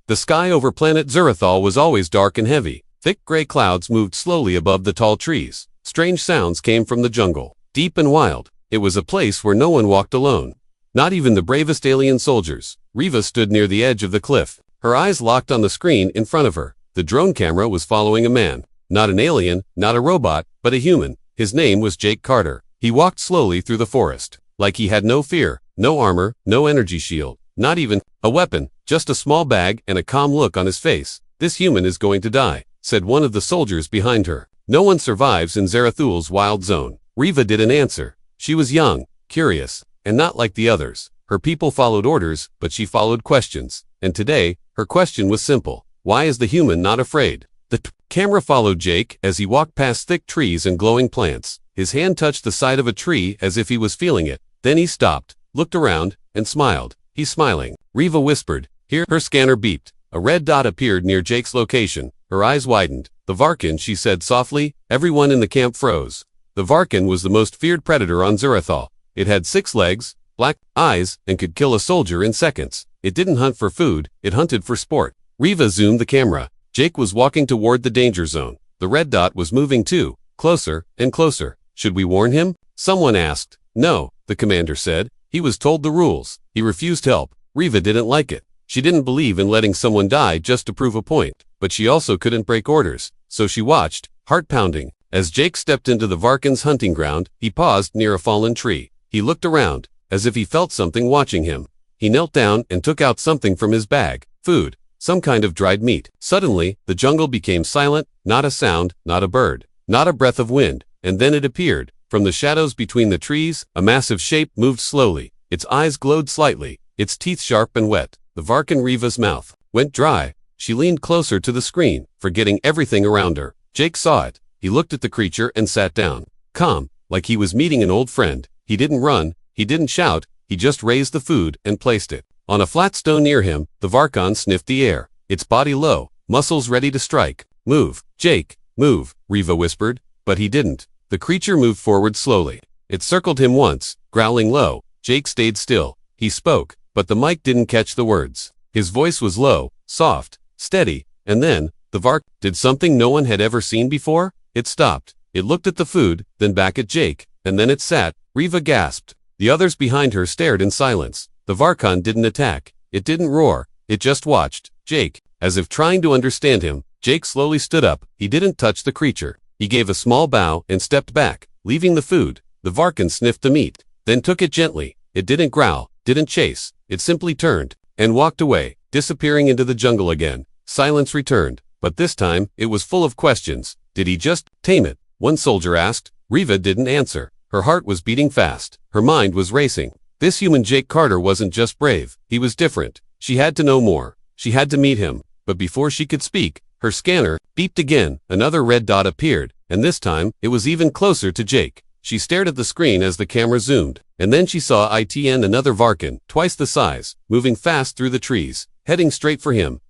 The sky over planet Zurathal was always dark and heavy. Thick gray clouds moved slowly above the tall trees. Strange sounds came from the jungle, deep and wild. It was a place where no one walked alone. Not even the bravest alien soldiers. Riva stood near the edge of the cliff. Her eyes locked on the screen in front of her. The drone camera was following a man. Not an alien, not a robot, but a human. His name was Jake Carter. He walked slowly through the forest, like he had no fear, no armor, no energy shield, not even a weapon, just a small bag and a calm look on his face. "This human is going to die," said one of the soldiers behind her. "No one survives in Zarathul's wild zone." Riva didn't answer. She was young, curious, and not like the others. Her people followed orders, but she followed questions. And today, her question was simple. Why is the human not afraid? The camera followed Jake as he walked past thick trees and glowing plants. His hand touched the side of a tree as if he was feeling it. Then he stopped, looked around, and smiled. "He's smiling." Riva whispered. Here, her scanner beeped. A red dot appeared near Jake's location. Her eyes widened. "The Varkan," she said softly. Everyone in the camp froze. The Varkan was the most feared predator on Zurathal. It had 6 legs, black eyes, and could kill a soldier in seconds. It didn't hunt for food, it hunted for sport. Riva zoomed the camera. Jake was walking toward the danger zone. The red dot was moving too, closer and closer. "Should we warn him?" someone asked. "No," the commander said. He was told the rules. He refused help. Riva didn't like it. She didn't believe in letting someone die just to prove a point, but she also couldn't break orders. So she watched, heart pounding. As Jake stepped into the Varkan's hunting ground, he paused near a fallen tree. He looked around, as if he felt something watching him. He knelt down and took out something from his bag. Food. Some kind of dried meat. Suddenly, the jungle became silent, not a sound, not a bird, not a breath of wind, and then it appeared. From the shadows between the trees, a massive shape moved slowly. Its eyes glowed slightly, its teeth sharp and wet. The Varkan Riva's mouth went dry. She leaned closer to the screen, forgetting everything around her. Jake saw it. He looked at the creature and sat down, calm, like he was meeting an old friend. He didn't run, he didn't shout, he just raised the food and placed it. On a flat stone near him, the Varkan sniffed the air, its body low, muscles ready to strike. "Move, Jake, move," Riva whispered, but he didn't. The creature moved forward slowly. It circled him once, growling low. Jake stayed still. He spoke, but the mic didn't catch the words. His voice was low, soft, steady, and then, the Vark did something no one had ever seen before. It stopped. It looked at the food, then back at Jake, and then it sat. Riva gasped. The others behind her stared in silence. The Varkan didn't attack. It didn't roar. It just watched. Jake, as if trying to understand him, Jake slowly stood up. He didn't touch the creature. He gave a small bow and stepped back, leaving the food. The Varkan sniffed the meat, then took it gently. It didn't growl, didn't chase. It simply turned and walked away, disappearing into the jungle again. Silence returned, but this time, it was full of questions. Did he just tame it? One soldier asked. Riva didn't answer. Her heart was beating fast. Her mind was racing. This human Jake Carter wasn't just brave. He was different. She had to know more. She had to meet him. But before she could speak, her scanner beeped again. Another red dot appeared, and this time, it was even closer to Jake. She stared at the screen as the camera zoomed, and then she saw another Varkan, twice the size, moving fast through the trees, heading straight for him.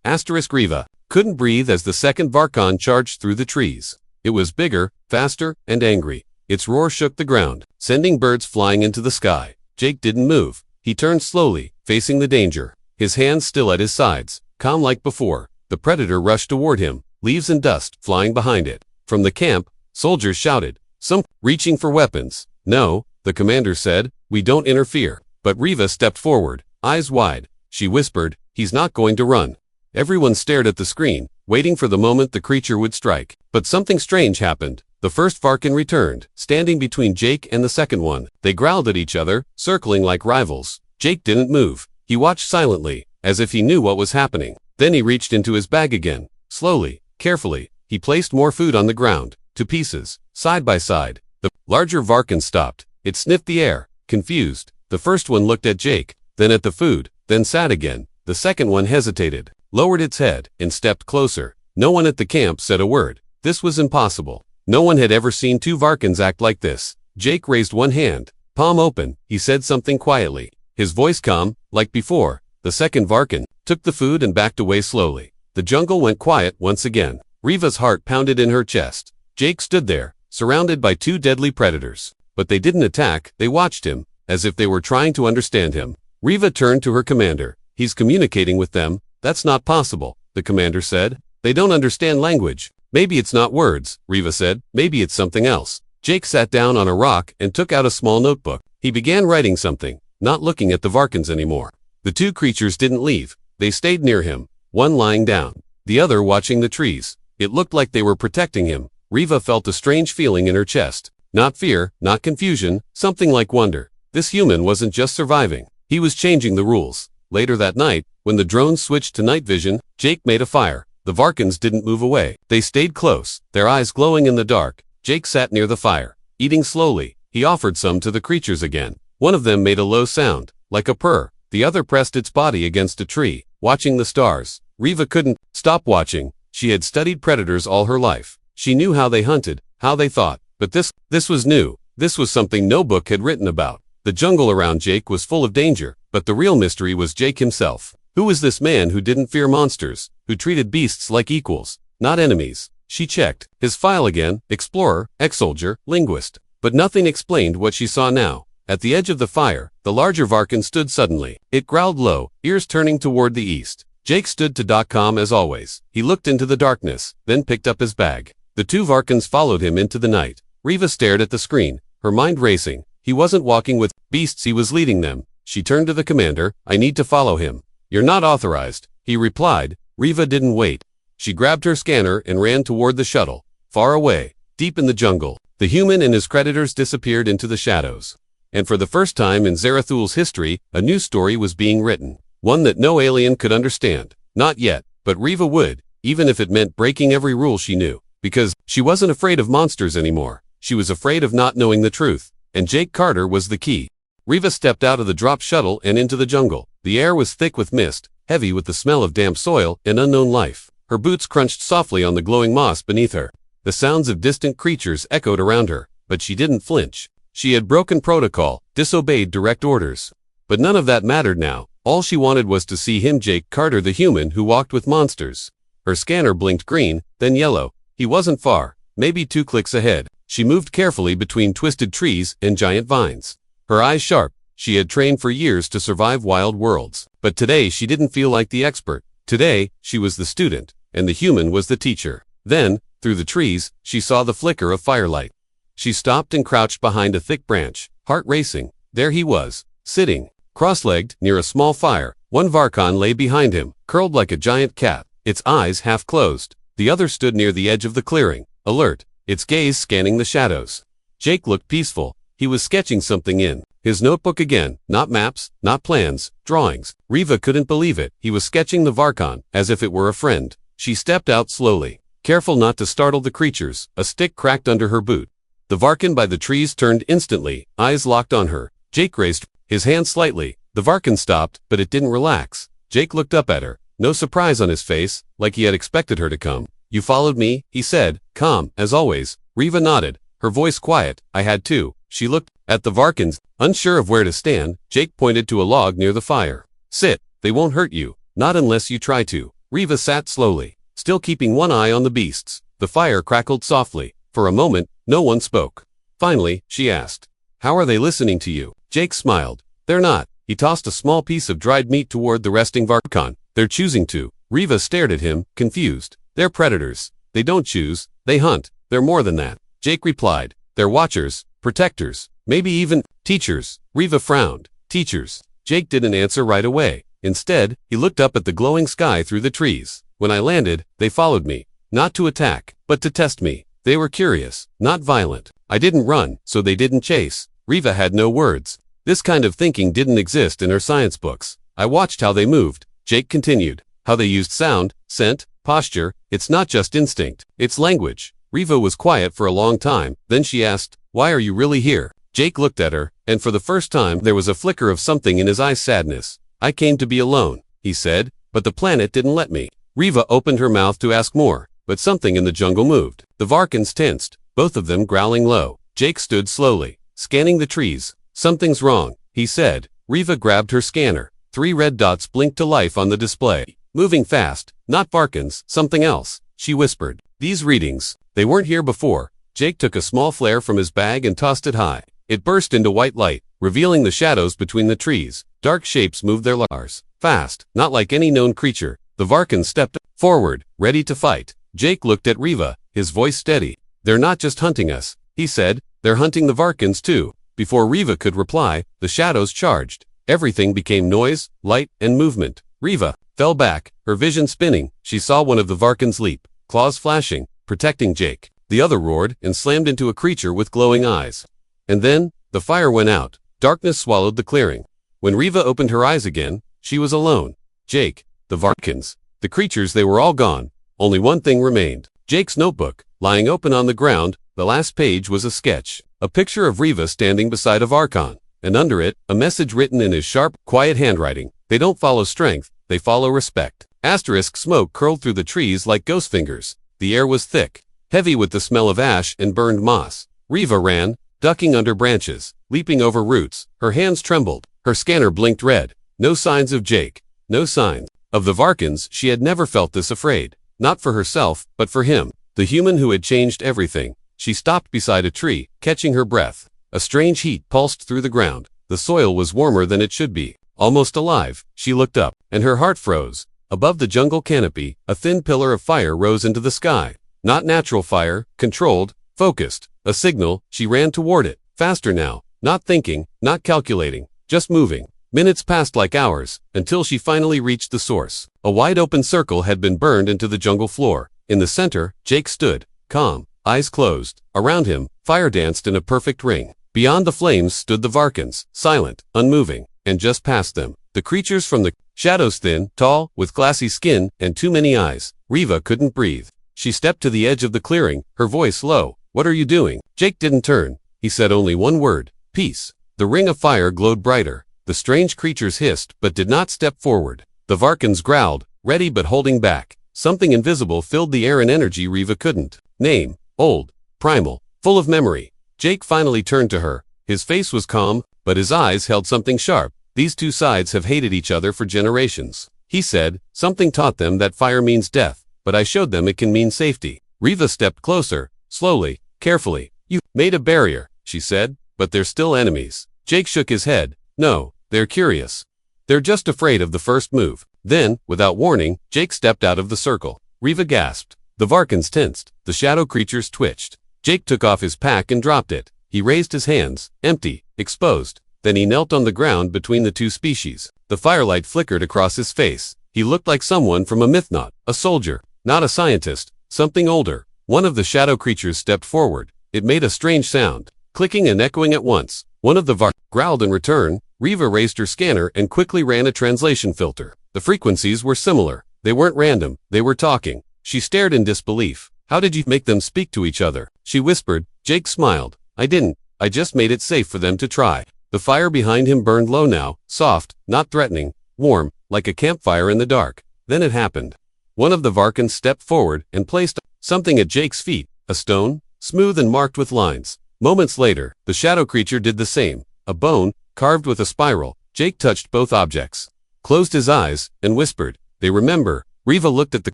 Riva couldn't breathe as the second Varkan charged through the trees. It was bigger, faster, and angry. Its roar shook the ground, sending birds flying into the sky. Jake didn't move. He turned slowly, facing the danger, his hands still at his sides, calm like before. The predator rushed toward him, leaves and dust flying behind it. From the camp, soldiers shouted, some reaching for weapons. "No," the commander said, "we don't interfere." But Riva stepped forward, eyes wide. She whispered, "He's not going to run." Everyone stared at the screen, waiting for the moment the creature would strike. But something strange happened. The first Varkan returned, standing between Jake and the second one. They growled at each other, circling like rivals. Jake didn't move. He watched silently, as if he knew what was happening. Then he reached into his bag again. Slowly, carefully, he placed more food on the ground, 2 pieces, side by side. The larger Varkan stopped. It sniffed the air, confused. The first one looked at Jake, then at the food, then sat again. The second one hesitated, lowered its head, and stepped closer. No one at the camp said a word. This was impossible. No one had ever seen 2 Varkans act like this. Jake raised one hand, palm open. He said something quietly, his voice calm, like before. The second Varkan took the food and backed away slowly. The jungle went quiet once again. Riva's heart pounded in her chest. Jake stood there, surrounded by 2 deadly predators. But they didn't attack, they watched him, as if they were trying to understand him. Riva turned to her commander. He's communicating with them. That's not possible, the commander said. They don't understand language. Maybe it's not words, Riva said. Maybe it's something else. Jake sat down on a rock and took out a small notebook. He began writing something, not looking at the Varkans anymore. The two creatures didn't leave. They stayed near him, one lying down, the other watching the trees. It looked like they were protecting him. Riva felt a strange feeling in her chest. Not fear, not confusion, something like wonder. This human wasn't just surviving. He was changing the rules. Later that night, when the drones switched to night vision, Jake made a fire. The Varkans didn't move away. They stayed close, their eyes glowing in the dark. Jake sat near the fire, eating slowly. He offered some to the creatures again. One of them made a low sound, like a purr. The other pressed its body against a tree, watching the stars. Riva couldn't stop watching. She had studied predators all her life. She knew how they hunted, how they thought. But this was new. This was something no book had written about. The jungle around Jake was full of danger, but the real mystery was Jake himself. Who was this man who didn't fear monsters, who treated beasts like equals, not enemies? She checked his file again: explorer, ex-soldier, linguist. But nothing explained what she saw now. At the edge of the fire, the larger Varkan stood suddenly. It growled low, ears turning toward the east. Jake stood to calm as always. He looked into the darkness, then picked up his bag. The two Varkans followed him into the night. Riva stared at the screen, her mind racing. He wasn't walking with beasts, he was leading them. She turned to the commander. I need to follow him. You're not authorized, he replied. Riva didn't wait. She grabbed her scanner and ran toward the shuttle. Far away, deep in the jungle, the human and his creditors disappeared into the shadows. And for the first time in Zarathul's history, a new story was being written. One that no alien could understand. Not yet, but Riva would, even if it meant breaking every rule she knew. Because she wasn't afraid of monsters anymore. She was afraid of not knowing the truth. And Jake Carter was the key. Riva stepped out of the drop shuttle and into the jungle. The air was thick with mist, heavy with the smell of damp soil and unknown life. Her boots crunched softly on the glowing moss beneath her. The sounds of distant creatures echoed around her, but she didn't flinch. She had broken protocol, disobeyed direct orders. But none of that mattered now. All she wanted was to see him, Jake Carter, the human who walked with monsters. Her scanner blinked green, then yellow. He wasn't far, maybe 2 clicks ahead. She moved carefully between twisted trees and giant vines. Her eyes sharp. She had trained for years to survive wild worlds. But today she didn't feel like the expert. Today, she was the student, and the human was the teacher. Then, through the trees, she saw the flicker of firelight. She stopped and crouched behind a thick branch, heart racing. There he was, sitting, cross-legged, near a small fire. One Varkan lay behind him, curled like a giant cat, its eyes half closed. The other stood near the edge of the clearing, alert, its gaze scanning the shadows. Jake looked peaceful. He was sketching something in his notebook again, not maps, not plans, drawings. Riva couldn't believe it. He was sketching the Varkan, as if it were a friend. She stepped out slowly, careful not to startle the creatures. A stick cracked under her boot. The Varkan by the trees turned instantly, eyes locked on her. Jake raised his hand slightly. The Varkan stopped, but it didn't relax. Jake looked up at her, no surprise on his face, like he had expected her to come. You followed me, he said, calm, as always. Riva nodded, her voice quiet. I had to. She looked at the Varkans, unsure of where to stand. Jake pointed to a log near the fire. Sit, they won't hurt you, not unless you try to. Riva sat slowly, still keeping one eye on the beasts. The fire crackled softly. For a moment, no one spoke. Finally, she asked, how are they listening to you? Jake smiled. They're not. He tossed a small piece of dried meat toward the resting Varkan. They're choosing to. Riva stared at him, confused. They're predators. They don't choose, they hunt. They're more than that. Jake replied. They're watchers, protectors, maybe even teachers. Riva frowned. Teachers. Jake didn't answer right away. Instead, he looked up at the glowing sky through the trees. When I landed, they followed me. Not to attack, but to test me. They were curious, not violent. I didn't run, so they didn't chase. Riva had no words. This kind of thinking didn't exist in her science books. I watched how they moved. Jake continued. How they used sound, scent, posture. It's not just instinct, it's language. Riva was quiet for a long time. Then she asked, why are you really here? Jake looked at her, and for the first time there was a flicker of something in his eyes. Sadness. I came to be alone, he said, but the planet didn't let me. Riva opened her mouth to ask more, but something in the jungle moved. The Varkans tensed, both of them growling low. Jake stood slowly, scanning the trees. Something's wrong, he said. Riva grabbed her scanner. 3 red dots blinked to life on the display. Moving fast, not Varkans, something else, she whispered. These readings, they weren't here before. Jake took a small flare from his bag and tossed it high. It burst into white light, revealing the shadows between the trees. Dark shapes moved their lars. Fast, not like any known creature. The Varkans stepped forward, ready to fight. Jake looked at Riva, his voice steady. "They're not just hunting us," he said. "They're hunting the Varkans too." Before Riva could reply, the shadows charged. Everything became noise, light, and movement. Riva fell back, her vision spinning. She saw one of the Varkans leap, claws flashing, protecting Jake. The other roared and slammed into a creature with glowing eyes. And then, the fire went out. Darkness swallowed the clearing. When Riva opened her eyes again, she was alone. Jake, the Varkans, the creatures, they were all gone. Only one thing remained. Jake's notebook, lying open on the ground. The last page was a sketch. A picture of Riva standing beside a Varkan, and under it, a message written in his sharp, quiet handwriting. "They don't follow strength, they follow respect." Asterisk smoke curled through the trees like ghost fingers. The air was thick, heavy with the smell of ash and burned moss. Riva ran, ducking under branches, leaping over roots. Her hands trembled. Her scanner blinked red. No signs of Jake. No signs of the Varkans. She had never felt this afraid. Not for herself, but for him, the human who had changed everything. She stopped beside a tree, catching her breath. A strange heat pulsed through the ground. The soil was warmer than it should be. Almost alive, she looked up, and her heart froze. Above the jungle canopy, a thin pillar of fire rose into the sky. Not natural fire, controlled, focused. A signal. She ran toward it, faster now, not thinking, not calculating, just moving. Minutes passed like hours, until she finally reached the source. A wide open circle had been burned into the jungle floor. In the center, Jake stood, calm, eyes closed. Around him, fire danced in a perfect ring. Beyond the flames stood the Varkans, silent, unmoving, and just past them, the creatures from the shadows, thin, tall, with glassy skin, and too many eyes. Riva couldn't breathe. She stepped to the edge of the clearing, her voice low. "What are you doing?" Jake didn't turn. He said only one word: peace. The ring of fire glowed brighter. The strange creatures hissed, but did not step forward. The Varkans growled, ready but holding back. Something invisible filled the air, and energy Riva couldn't name. Old, primal, full of memory. Jake finally turned to her. His face was calm, but his eyes held something sharp. "These two sides have hated each other for generations," he said. "Something taught them that fire means death, but I showed them it can mean safety." Riva stepped closer, slowly, carefully. "You made a barrier," she said, "but they're still enemies." Jake shook his head. "No, they're curious. They're just afraid of the first move." Then, without warning, Jake stepped out of the circle. Riva gasped. The Varkans tensed. The shadow creatures twitched. Jake took off his pack and dropped it. He raised his hands, empty, exposed. Then he knelt on the ground between the two species. The firelight flickered across his face. He looked like someone from a myth, not a soldier, not a scientist, something older. One of the shadow creatures stepped forward. It made a strange sound, clicking and echoing at once. One of the Varkans growled in return. Riva raised her scanner and quickly ran a translation filter. The frequencies were similar. They weren't random, they were talking. She stared in disbelief. "How did you make them speak to each other?" she whispered. Jake smiled. "I didn't. I just made it safe for them to try." The fire behind him burned low now, soft, not threatening, warm, like a campfire in the dark. Then it happened. One of the Varkans stepped forward and placed something at Jake's feet, a stone, smooth and marked with lines. Moments later, the shadow creature did the same. A bone, carved with a spiral. Jake touched both objects, closed his eyes, and whispered, "They remember." Riva looked at the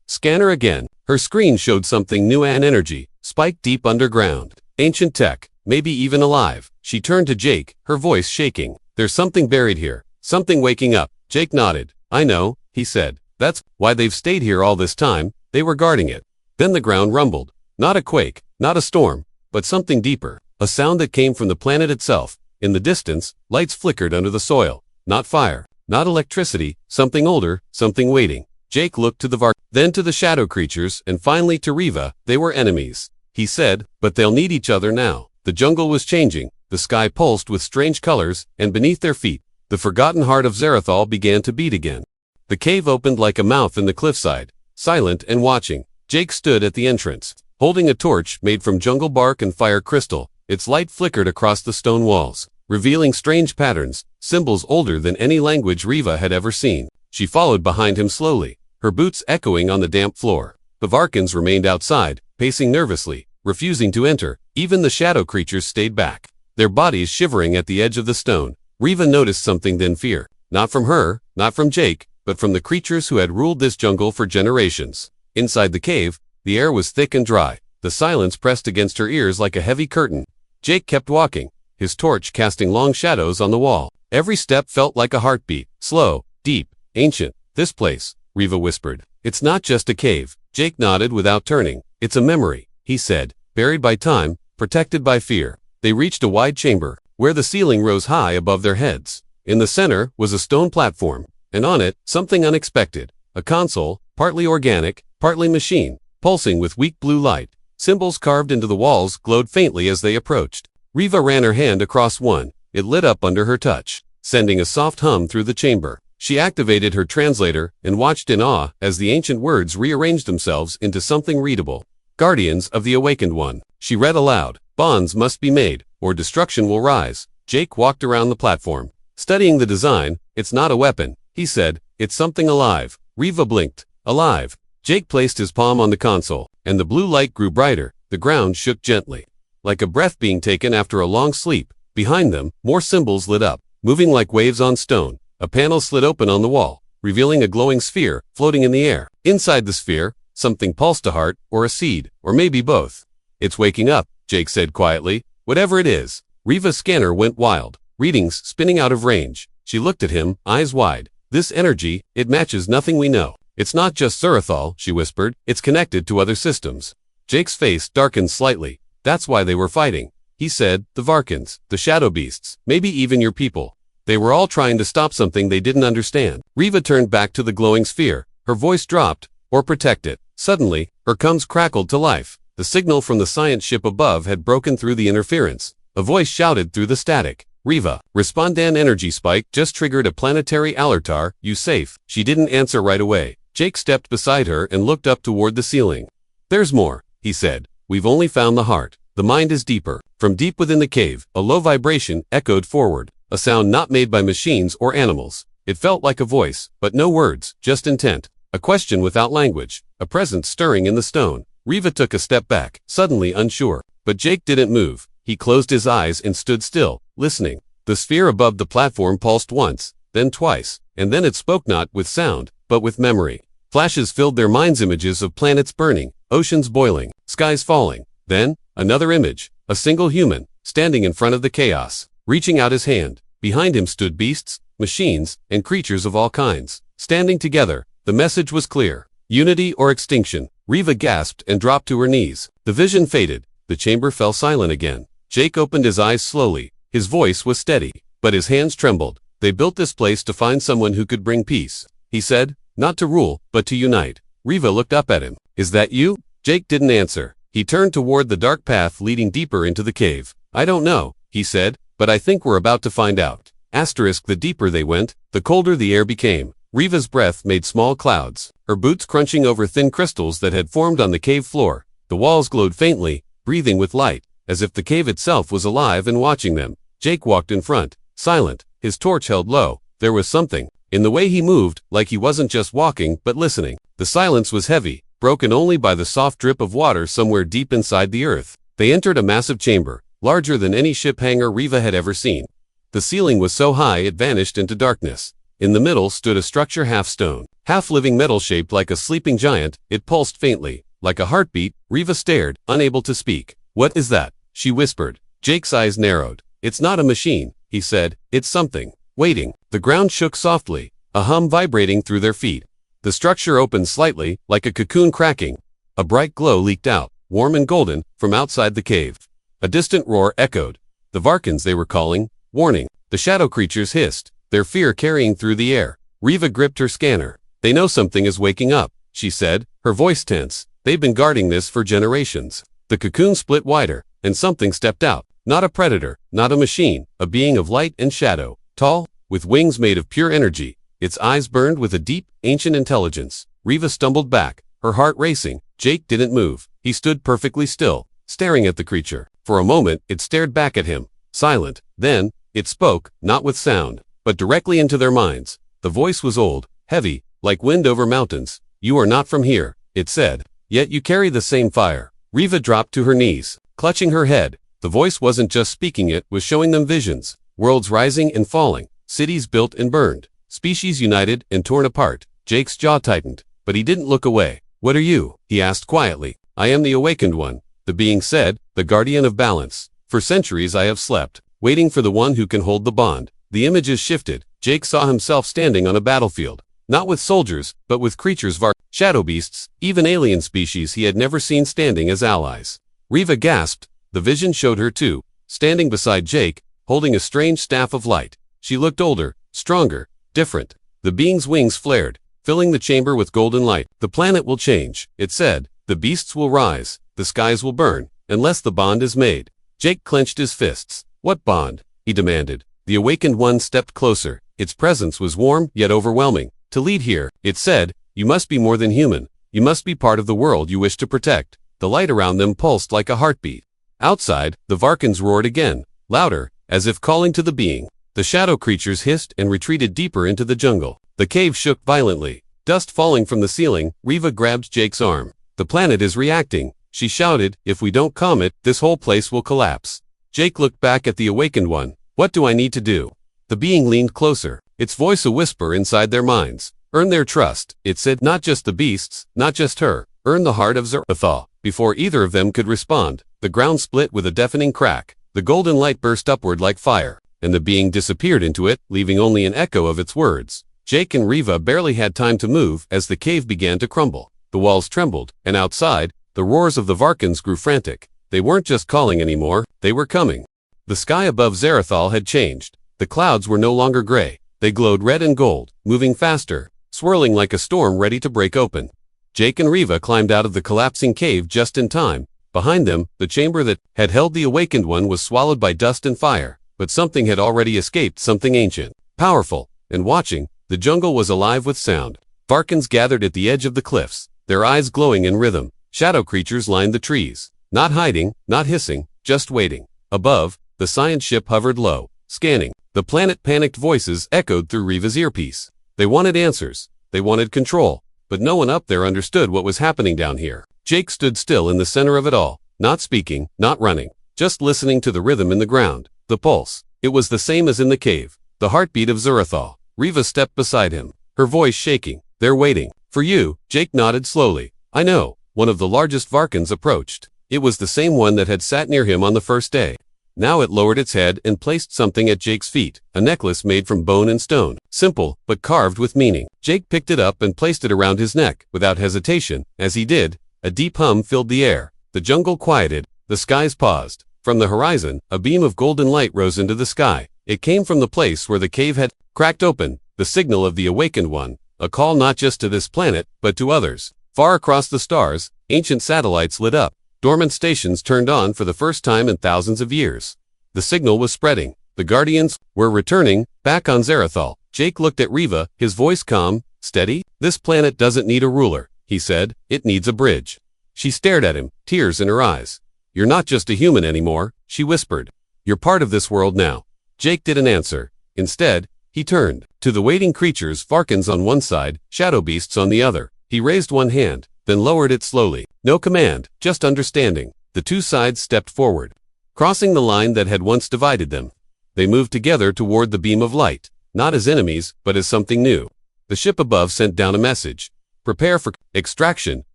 scanner again. Her screen showed something new, an energy, spiked deep underground. Ancient tech, maybe even alive. She turned to Jake, her voice shaking. "There's something buried here, something waking up." Jake nodded. "I know," he said. "That's why they've stayed here all this time. They were guarding it." Then the ground rumbled. Not a quake, not a storm, but something deeper. A sound that came from the planet itself. In the distance, lights flickered under the soil. Not fire, not electricity, something older, something waiting. Jake looked to the Vark, then to the shadow creatures, and finally to Riva. They were enemies, he said, but they'll need each other now. The jungle was changing. The sky pulsed with strange colors, and beneath their feet, the forgotten heart of Zarathal began to beat again. The cave opened like a mouth in the cliffside, silent and watching. Jake stood at the entrance, holding a torch made from jungle bark and fire crystal. Its light flickered across the stone walls, revealing strange patterns, symbols older than any language Riva had ever seen. She followed behind him slowly, her boots echoing on the damp floor. The Varkans remained outside, pacing nervously, refusing to enter. Even the shadow creatures stayed back, their bodies shivering at the edge of the stone. Riva noticed something, then fear. Not from her, not from Jake, but from the creatures who had ruled this jungle for generations. Inside the cave, the air was thick and dry. The silence pressed against her ears like a heavy curtain. Jake kept walking, his torch casting long shadows on the wall. Every step felt like a heartbeat, slow, deep, ancient. This place, Riva whispered. It's not just a cave. Jake nodded without turning. It's a memory, he said, buried by time, protected by fear. They reached a wide chamber, where the ceiling rose high above their heads. In the center was a stone platform, and on it, something unexpected. A console, partly organic, partly machine, pulsing with weak blue light. Symbols carved into the walls glowed faintly as they approached. Riva ran her hand across one. It lit up under her touch, sending a soft hum through the chamber. She activated her translator and watched in awe as the ancient words rearranged themselves into something readable. Guardians of the Awakened One. She read aloud. Bonds must be made, or destruction will rise. Jake walked around the platform, studying the design. It's not a weapon, he said. It's something alive. Riva blinked. Alive. Jake placed his palm on the console, and the blue light grew brighter. The ground shook gently, like a breath being taken after a long sleep. Behind them, more symbols lit up, moving like waves on stone. A panel slid open on the wall, revealing a glowing sphere floating in the air. Inside the sphere, something pulsed, a heart, or a seed, or maybe both. It's waking up, Jake said quietly. Whatever it is. Riva's scanner went wild, readings spinning out of range. She looked at him, eyes wide. This energy, it matches nothing we know. It's not just Zurathal, she whispered. It's connected to other systems. Jake's face darkened slightly. That's why they were fighting. He said, the Varkans, the shadow beasts, maybe even your people. They were all trying to stop something they didn't understand. Riva turned back to the glowing sphere. Her voice dropped, or protect it. Suddenly, her gums crackled to life. The signal from the science ship above had broken through the interference. A voice shouted through the static. Riva, Respondan energy spike just triggered a planetary alertar. You safe? She didn't answer right away. Jake stepped beside her and looked up toward the ceiling. There's more, he said. We've only found the heart. The mind is deeper. From deep within the cave, a low vibration echoed forward. A sound not made by machines or animals. It felt like a voice, but no words, just intent. A question without language. A presence stirring in the stone. Riva took a step back, suddenly unsure. But Jake didn't move. He closed his eyes and stood still, listening. The sphere above the platform pulsed once, then twice, and then it spoke not with sound, but with memory. Flashes filled their minds, images of planets burning, oceans boiling, skies falling. Then, another image, a single human, standing in front of the chaos, reaching out his hand. Behind him stood beasts, machines, and creatures of all kinds. Standing together, the message was clear. Unity or extinction. Riva gasped and dropped to her knees. The vision faded. The chamber fell silent again. Jake opened his eyes slowly. His voice was steady, but his hands trembled. They built this place to find someone who could bring peace, he said. Not to rule, but to unite. Riva looked up at him. Is that you? Jake didn't answer. He turned toward the dark path leading deeper into the cave. I don't know, he said, but I think we're about to find out. The deeper they went, the colder the air became. Riva's breath made small clouds, her boots crunching over thin crystals that had formed on the cave floor. The walls glowed faintly, breathing with light, as if the cave itself was alive and watching them. Jake walked in front, silent, his torch held low. There was something in the way he moved, like he wasn't just walking, but listening. The silence was heavy, broken only by the soft drip of water somewhere deep inside the earth. They entered a massive chamber, larger than any ship hangar Riva had ever seen. The ceiling was so high it vanished into darkness. In the middle stood a structure half stone, half living metal shaped like a sleeping giant. It pulsed faintly, like a heartbeat. Riva stared, unable to speak. What is that? She whispered. Jake's eyes narrowed. It's not a machine, he said. It's something. Waiting. The ground shook softly, a hum vibrating through their feet. The structure opened slightly, like a cocoon cracking. A bright glow leaked out, warm and golden, from outside the cave. A distant roar echoed. The Varkans, they were calling. Warning. The shadow creatures hissed, their fear carrying through the air. Riva gripped her scanner. They know something is waking up, she said, her voice tense. They've been guarding this for generations. The cocoon split wider, and something stepped out. Not a predator, not a machine, a being of light and shadow. Tall, with wings made of pure energy. Its eyes burned with a deep, ancient intelligence. Riva stumbled back, her heart racing. Jake didn't move. He stood perfectly still, staring at the creature. For a moment, it stared back at him, silent. Then, it spoke, not with sound, but directly into their minds. The voice was old, heavy, like wind over mountains. You are not from here, it said. Yet you carry the same fire. Riva dropped to her knees, clutching her head. The voice wasn't just speaking, it was showing them visions. Worlds rising and falling, cities built and burned, species united and torn apart. Jake's jaw tightened, but he didn't look away. What are you? He asked quietly. I am the Awakened One, the being said, the guardian of balance. For centuries I have slept, waiting for the one who can hold the bond. The images shifted. Jake saw himself standing on a battlefield, Not with soldiers, but with creatures shadow beasts, even alien species he had never seen standing as allies. Riva gasped. The vision showed her too, standing beside Jake, holding a strange staff of light. She looked older, stronger, different. The being's wings flared, filling the chamber with golden light. The planet will change, it said. The beasts will rise, the skies will burn, unless the bond is made. Jake clenched his fists. What bond? He demanded. The awakened one stepped closer. Its presence was warm, yet overwhelming. To lead here, it said, you must be more than human. You must be part of the world you wish to protect. The light around them pulsed like a heartbeat. Outside, the Varkans roared again, louder, as if calling to the being. The shadow creatures hissed and retreated deeper into the jungle. The cave shook violently. Dust falling from the ceiling, Riva grabbed Jake's arm. The planet is reacting, she shouted. If we don't calm it, this whole place will collapse. Jake looked back at the awakened one. What do I need to do? The being leaned closer, its voice a whisper inside their minds. Earn their trust, it said. Not just the beasts, not just her. Earn the heart of Zarathal. Before either of them could respond, the ground split with a deafening crack. The golden light burst upward like fire, and the being disappeared into it, leaving only an echo of its words. Jake and Riva barely had time to move as the cave began to crumble. The walls trembled, and outside, the roars of the Varkans grew frantic. They weren't just calling anymore, they were coming. The sky above Zarathal had changed. The clouds were no longer gray. They glowed red and gold, moving faster, swirling like a storm ready to break open. Jake and Riva climbed out of the collapsing cave just in time. Behind them, the chamber that had held the awakened one was swallowed by dust and fire, but something had already escaped, something ancient, powerful, and watching. The jungle was alive with sound. Varkans gathered at the edge of the cliffs, their eyes glowing in rhythm. Shadow creatures lined the trees, not hiding, not hissing, just waiting. Above, the science ship hovered low, scanning. The planet-panicked voices echoed through Riva's earpiece. They wanted answers. They wanted control. But no one up there understood what was happening down here. Jake stood still in the center of it all, not speaking, not running, just listening to the rhythm in the ground, the pulse. It was the same as in the cave, the heartbeat of Zarathal. Riva stepped beside him, her voice shaking. They're waiting. For you, Jake nodded slowly. I know. One of the largest Varkans approached. It was the same one that had sat near him on the first day. Now it lowered its head and placed something at Jake's feet, a necklace made from bone and stone, simple, but carved with meaning. Jake picked it up and placed it around his neck, without hesitation. As he did, a deep hum filled the air. The jungle quieted, the skies paused. From the horizon, a beam of golden light rose into the sky. It came from the place where the cave had cracked open, the signal of the awakened one, a call not just to this planet, but to others. Far across the stars, ancient satellites lit up. Dormant stations turned on for the first time in thousands of years. The signal was spreading. The Guardians were returning, back on Zarathal. Jake looked at Riva, his voice calm, steady. This planet doesn't need a ruler, he said. It needs a bridge. She stared at him, tears in her eyes. You're not just a human anymore, she whispered. You're part of this world now. Jake didn't answer. Instead, he turned to the waiting creatures, Varkans on one side, shadow beasts on the other. He raised one hand, then lowered it slowly. No command, just understanding. The two sides stepped forward, crossing the line that had once divided them. They moved together toward the beam of light, not as enemies, but as something new. The ship above sent down a message. Prepare for extraction.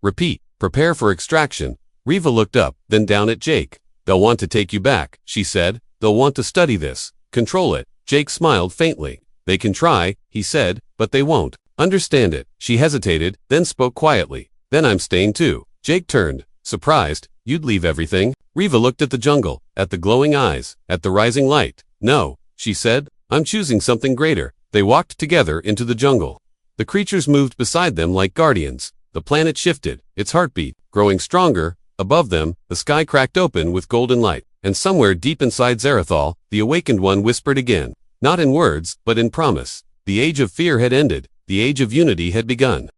Repeat, prepare for extraction. Riva looked up, then down at Jake. They'll want to take you back, she said. They'll want to study this, control it. Jake smiled faintly. They can try, he said, but they won't understand it. She hesitated, then spoke quietly. Then I'm staying too. Jake turned, surprised. You'd leave everything? Riva looked at the jungle, at the glowing eyes, at the rising light. No, she said. I'm choosing something greater. They walked together into the jungle. The creatures moved beside them like guardians. The planet shifted, its heartbeat growing stronger. Above them, the sky cracked open with golden light. And somewhere deep inside Zarathal, the awakened one whispered again. Not in words, but in promise. The age of fear had ended. The age of unity had begun.